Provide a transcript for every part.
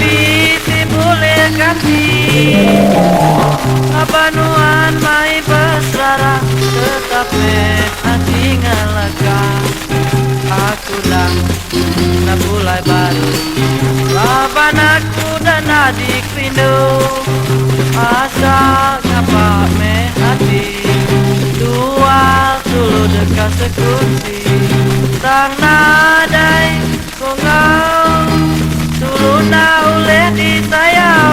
bisi boleh ganti Abanuan mai besara tetap hati ngelega aku dah na mulai baru laban aku dan adik rindu asa ngapa me hati dua dulu dekat sekunci tang nadai kongau dulu na oleh disayau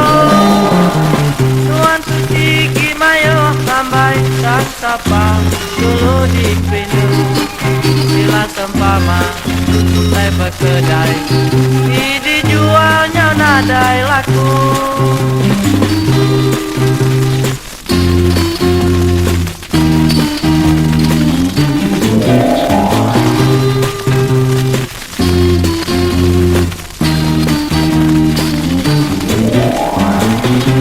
nuan suci gimayo sampai tak sapa dulu di rindu sila sempama saya berkedai dijualnya nadai laku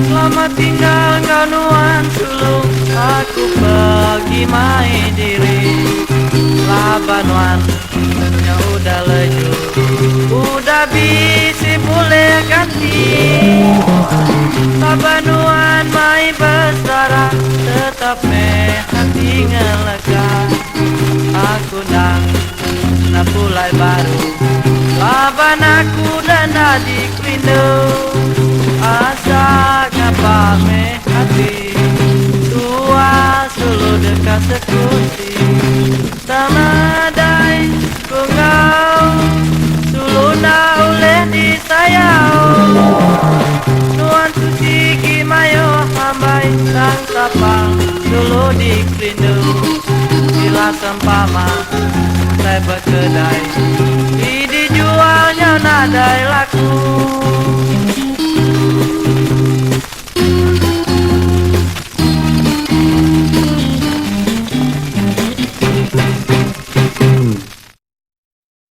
selamat tinggal ganuan sulung aku pergi main diri labanuan ya udah leju udah bisi boleh ganti labanuan mai besara tetap hati ngelega aku dang na mulai baru laban aku dan adik rindu asa ngapa hati tua sulu dekat sekunci tamadai kongau sulu na oleh disayau nuan suci gimayo hambai sang sapang sulu dikrindu sila sempama saya berkedai dijualnya nadai laku